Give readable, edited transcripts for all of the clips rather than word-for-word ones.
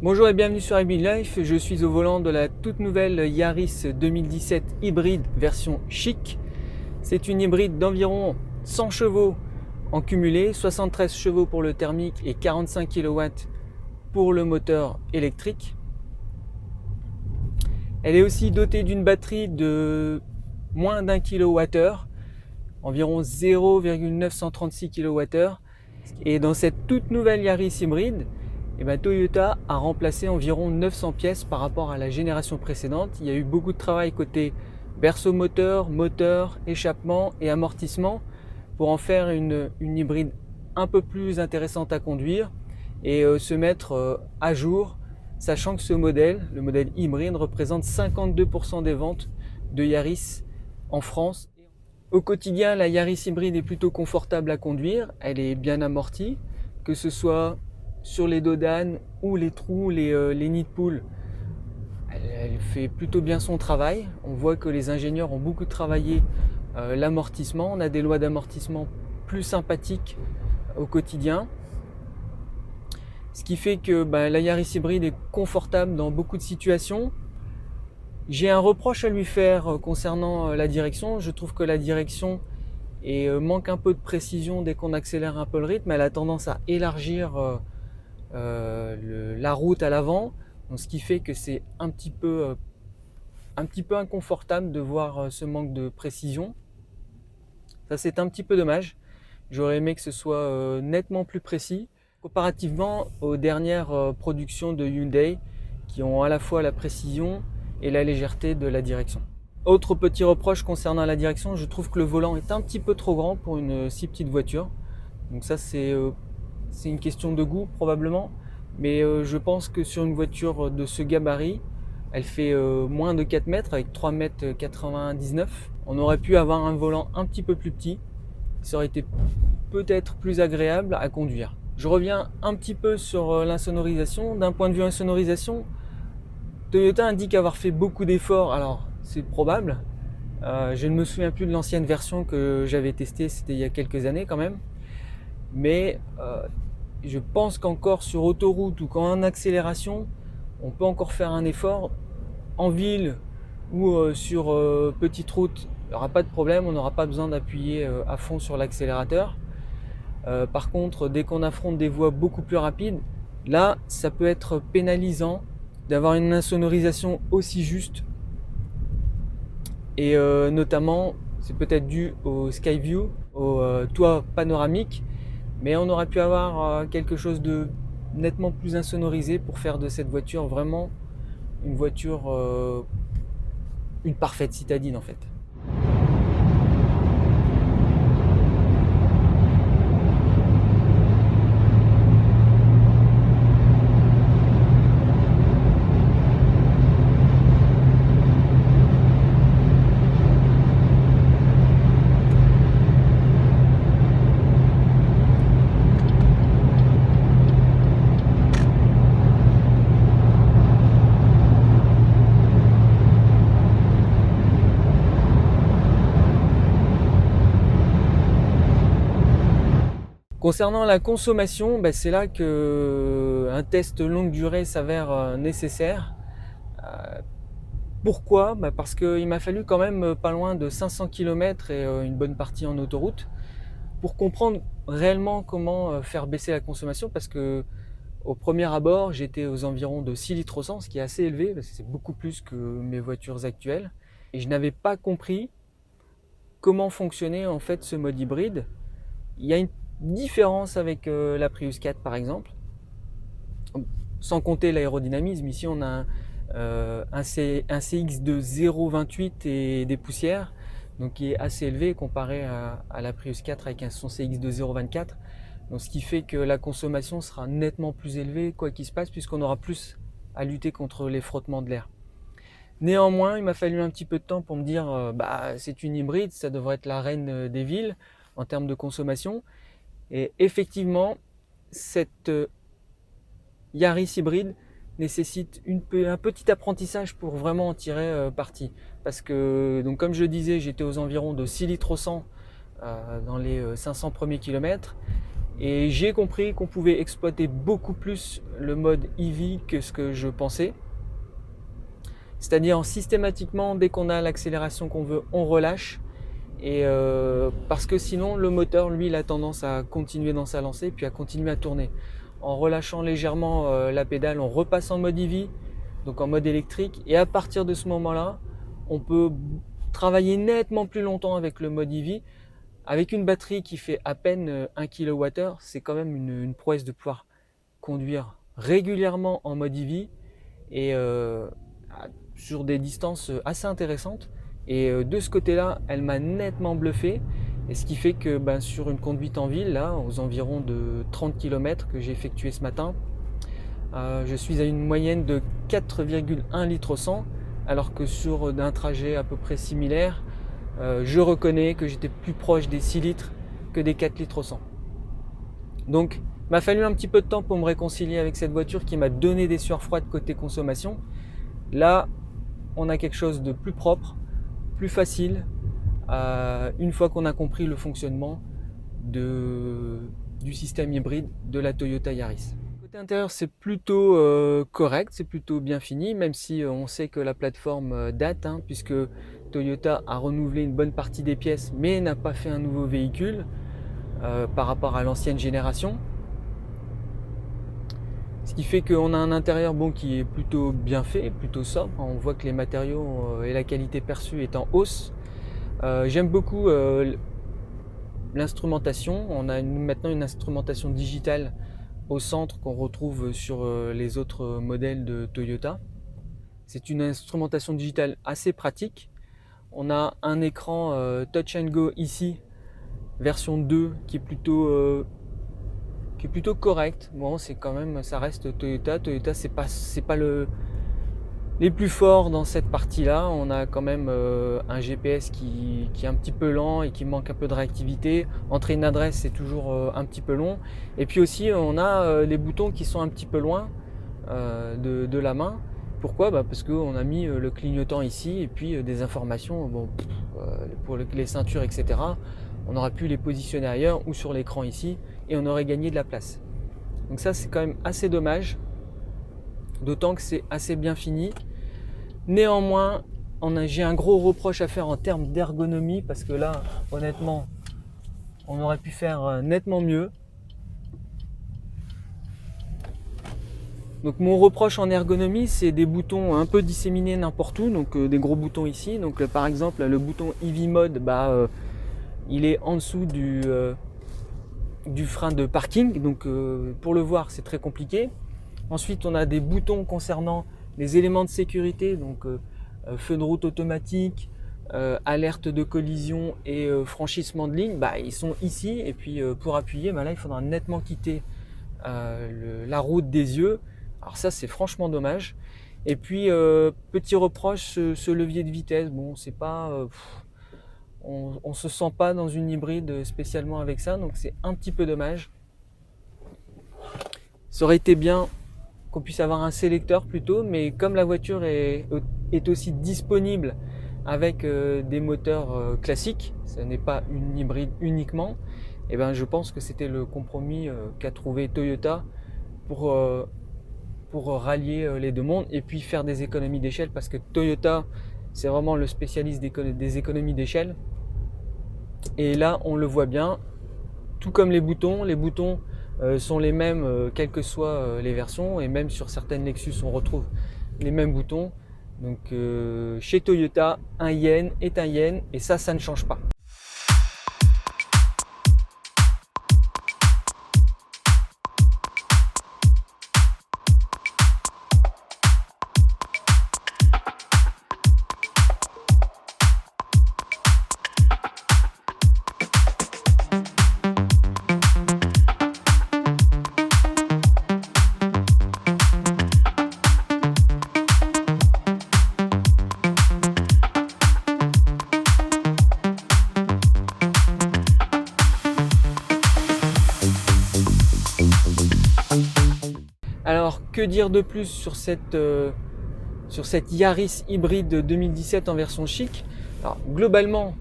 Bonjour et bienvenue sur iBig Life, je suis au volant de la toute nouvelle Yaris 2017 hybride version chic. C'est une hybride d'environ 100 chevaux en cumulé, 73 chevaux pour le thermique et 45 kW pour le moteur électrique. Elle est aussi dotée d'une batterie de moins d'1 kWh, environ 0,936 kWh. Et dans cette toute nouvelle Yaris hybride, Toyota a remplacé environ 900 pièces par rapport à la génération précédente. Il y a eu beaucoup de travail côté berceau moteur, échappement et amortissement pour en faire une hybride un peu plus intéressante à conduire et se mettre à jour, sachant que ce modèle, le modèle hybride, représente 52% des ventes de Yaris en France. Au quotidien, la Yaris hybride est plutôt confortable à conduire, elle est bien amortie, que ce soit sur les dos d'âne ou les trous, les nids de poules. Elle fait plutôt bien son travail. On voit que les ingénieurs ont beaucoup travaillé l'amortissement. On a des lois d'amortissement plus sympathiques au quotidien. Ce qui fait que la Yaris hybride est confortable dans beaucoup de situations. J'ai un reproche à lui faire concernant la direction. Je trouve que la direction manque un peu de précision dès qu'on accélère un peu le rythme. Elle a tendance à élargir la route à l'avant, ce qui fait que c'est un petit peu inconfortable de voir ce manque de précision. Ça, c'est un petit peu dommage. J'aurais aimé que ce soit nettement plus précis comparativement aux dernières productions de Hyundai qui ont à la fois la précision et la légèreté de la direction. Autre petit reproche concernant la direction, je trouve que le volant est un petit peu trop grand pour une si petite voiture. Donc ça, c'est une question de goût probablement, mais je pense que sur une voiture de ce gabarit, elle fait moins de 4 mètres avec 3,99 m. On aurait pu avoir un volant un petit peu plus petit, ça aurait été peut-être plus agréable à conduire. Je reviens un petit peu sur l'insonorisation. D'un point de vue insonorisation, Toyota indique avoir fait beaucoup d'efforts, alors c'est probable. Je ne me souviens plus de l'ancienne version que j'avais testée, c'était il y a quelques années quand même. Mais je pense qu'encore sur autoroute ou en accélération, on peut encore faire un effort. En ville ou sur petite route, il n'y aura pas de problème, on n'aura pas besoin d'appuyer à fond sur l'accélérateur. Par contre, dès qu'on affronte des voies beaucoup plus rapides, là, ça peut être pénalisant d'avoir une insonorisation aussi juste. Et notamment, c'est peut-être dû au Skyview, au toit panoramique, mais on aurait pu avoir quelque chose de nettement plus insonorisé pour faire de cette voiture vraiment une voiture, une parfaite citadine en fait. Concernant la consommation, c'est là qu'un test longue durée s'avère nécessaire. Pourquoi ? Parce qu'il m'a fallu quand même pas loin de 500 km et une bonne partie en autoroute pour comprendre réellement comment faire baisser la consommation, parce que au premier abord, j'étais aux environs de 6 litres au 100, ce qui est assez élevé, parce que c'est beaucoup plus que mes voitures actuelles. Et je n'avais pas compris comment fonctionnait en fait ce mode hybride. Il y a une différence avec la Prius 4 par exemple, sans compter l'aérodynamisme. Ici on a un CX de 0,28 et des poussières, donc qui est assez élevé comparé à la Prius 4 avec son CX de 0,24. Donc ce qui fait que la consommation sera nettement plus élevée quoi qu'il se passe, puisqu'on aura plus à lutter contre les frottements de l'air. Néanmoins, il m'a fallu un petit peu de temps pour me dire c'est une hybride, ça devrait être la reine des villes en termes de consommation. Et effectivement, cette Yaris hybride nécessite un petit apprentissage pour vraiment en tirer parti. Parce que, donc, comme je disais, j'étais aux environs de 6 litres au 100 dans les 500 premiers kilomètres. Et j'ai compris qu'on pouvait exploiter beaucoup plus le mode EV que ce que je pensais. C'est-à-dire systématiquement, dès qu'on a l'accélération qu'on veut, on relâche. Et parce que sinon, le moteur, lui, il a tendance à continuer dans sa lancée, puis à continuer à tourner. En relâchant légèrement la pédale, on repasse en mode EV, donc en mode électrique. Et à partir de ce moment-là, on peut travailler nettement plus longtemps avec le mode EV. Avec une batterie qui fait à peine 1 kWh, c'est quand même une prouesse de pouvoir conduire régulièrement en mode EV et sur des distances assez intéressantes. Et de ce côté-là, elle m'a nettement bluffé. Et ce qui fait que sur une conduite en ville, là, aux environs de 30 km que j'ai effectué ce matin, je suis à une moyenne de 4,1 litres au 100, alors que sur un trajet à peu près similaire, je reconnais que j'étais plus proche des 6 litres que des 4 litres au 100. Donc, il m'a fallu un petit peu de temps pour me réconcilier avec cette voiture qui m'a donné des sueurs froides côté consommation. Là, on a quelque chose de plus propre, plus facile, une fois qu'on a compris le fonctionnement du système hybride de la Toyota Yaris. Côté intérieur, c'est plutôt correct, c'est plutôt bien fini, même si on sait que la plateforme date, puisque Toyota a renouvelé une bonne partie des pièces, mais n'a pas fait un nouveau véhicule par rapport à l'ancienne génération. Ce qui fait qu'on a un intérieur qui est plutôt bien fait, plutôt sobre. On voit que les matériaux et la qualité perçue est en hausse. J'aime beaucoup l'instrumentation. On a maintenant une instrumentation digitale au centre qu'on retrouve sur les autres modèles de Toyota. C'est une instrumentation digitale assez pratique. On a un écran Touch and Go ici, version 2, qui est plutôt correct. Bon, c'est quand même, ça reste Toyota. Toyota, c'est pas les plus forts dans cette partie-là. On a quand même un GPS qui est un petit peu lent et qui manque un peu de réactivité. Entrer une adresse, c'est toujours un petit peu long. Et puis aussi, on a les boutons qui sont un petit peu loin de la main. Pourquoi ? Parce qu'on a mis le clignotant ici et puis des informations pour les ceintures, etc. On aurait pu les positionner ailleurs ou sur l'écran ici et on aurait gagné de la place. Donc ça, c'est quand même assez dommage, d'autant que c'est assez bien fini. Néanmoins, j'ai un gros reproche à faire en termes d'ergonomie, parce que là, honnêtement, on aurait pu faire nettement mieux. Donc mon reproche en ergonomie, c'est des boutons un peu disséminés n'importe où, donc des gros boutons ici. Donc par exemple, le bouton EV Mode, il est en dessous du frein de parking, donc pour le voir, c'est très compliqué. Ensuite, on a des boutons concernant les éléments de sécurité, donc feu de route automatique, alerte de collision et franchissement de ligne. Ils sont ici, et puis pour appuyer, là, il faudra nettement quitter la route des yeux. Alors ça, c'est franchement dommage. Et puis petit reproche, ce levier de vitesse, c'est pas on se sent pas dans une hybride spécialement avec ça, donc c'est un petit peu dommage. Ça aurait été bien qu'on puisse avoir un sélecteur plutôt, mais comme la voiture est aussi disponible avec des moteurs classiques, ce n'est pas une hybride uniquement, et je pense que c'était le compromis qu'a trouvé Toyota pour rallier les deux mondes et puis faire des économies d'échelle, parce que Toyota, c'est vraiment le spécialiste des économies d'échelle. Et là, on le voit bien, tout comme les boutons sont les mêmes quelles que soient les versions, et même sur certaines Lexus, on retrouve les mêmes boutons. Donc chez Toyota, un yen est un yen, et ça ne change pas. Alors, que dire de plus sur cette Yaris hybride 2017 en version chic ? Globalement,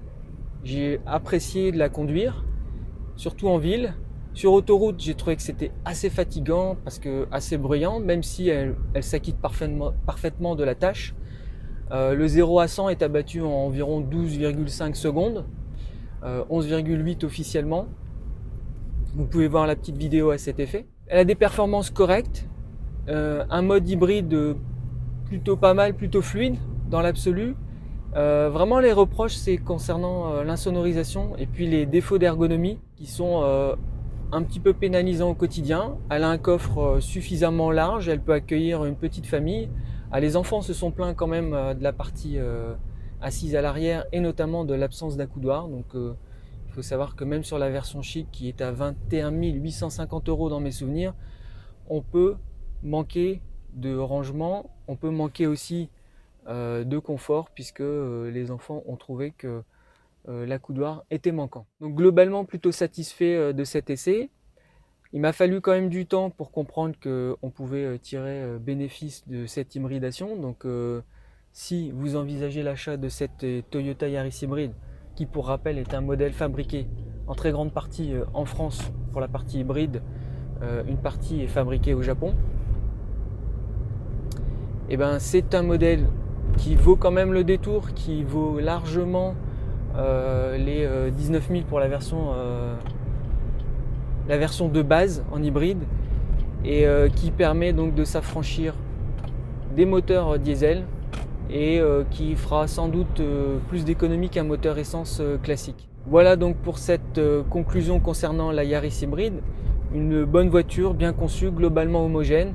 j'ai apprécié de la conduire, surtout en ville. Sur autoroute, j'ai trouvé que c'était assez fatigant parce que assez bruyant, même si elle s'acquitte parfaitement de la tâche. Le 0 à 100 est abattu en environ 12,5 secondes, 11,8 officiellement. Vous pouvez voir la petite vidéo à cet effet. Elle a des performances correctes, un mode hybride plutôt pas mal, plutôt fluide dans l'absolu. Vraiment les reproches c'est concernant l'insonorisation et puis les défauts d'ergonomie qui sont un petit peu pénalisants au quotidien. Elle a un coffre suffisamment large, elle peut accueillir une petite famille. Les enfants se sont plaints quand même de la partie assise à l'arrière et notamment de l'absence d'accoudoir. Donc il faut savoir que même sur la version chic qui est à 21 850 € dans mes souvenirs, on peut manquer de rangement, on peut manquer aussi de confort puisque les enfants ont trouvé que l'accoudoir était manquant. Donc globalement plutôt satisfait de cet essai. Il m'a fallu quand même du temps pour comprendre qu'on pouvait tirer bénéfice de cette hybridation. Donc si vous envisagez l'achat de cette Toyota Yaris hybride, qui pour rappel est un modèle fabriqué en très grande partie en France pour la partie hybride, une partie est fabriquée au Japon, et ben c'est un modèle qui vaut quand même le détour, qui vaut largement les 19 000 pour la version de base en hybride et qui permet donc de s'affranchir des moteurs diesel et qui fera sans doute plus d'économie qu'un moteur essence classique. Voilà donc pour cette conclusion concernant la Yaris hybride, une bonne voiture bien conçue, globalement homogène,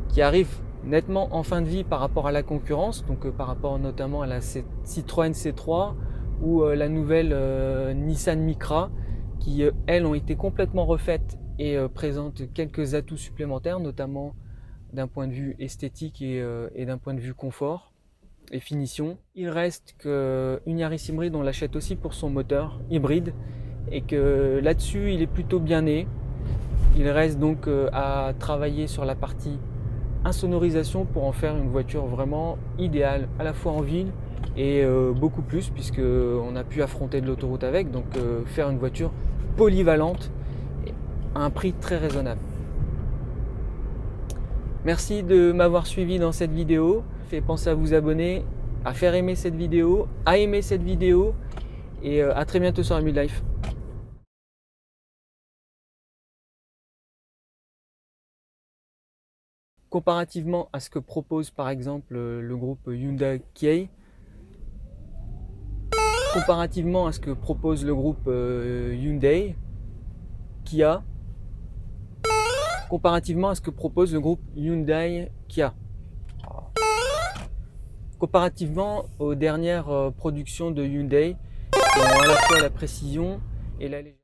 qui arrive nettement en fin de vie par rapport à la concurrence, donc par rapport notamment à la Citroën C3 ou la nouvelle Nissan Micra qui elles ont été complètement refaites et présentent quelques atouts supplémentaires, notamment d'un point de vue esthétique et d'un point de vue confort et finition. Il reste qu'une Yaris hybride, on l'achète aussi pour son moteur hybride et que là-dessus il est plutôt bien né. Il reste donc à travailler sur la partie insonorisation pour en faire une voiture vraiment idéale à la fois en ville et beaucoup plus puisque on a pu affronter de l'autoroute avec, donc faire une voiture polyvalente à un prix très raisonnable. Merci de m'avoir suivi dans cette vidéo. Pensez à vous abonner, à faire aimer cette vidéo, à aimer cette vidéo et à très bientôt sur Amul Life. Comparativement à ce que propose par exemple le groupe Hyundai Kia, comparativement à ce que propose le groupe Hyundai Kia, comparativement à ce que propose le groupe Hyundai Kia, comparativement aux dernières productions de Hyundai qui ont à la fois la précision et la légèreté.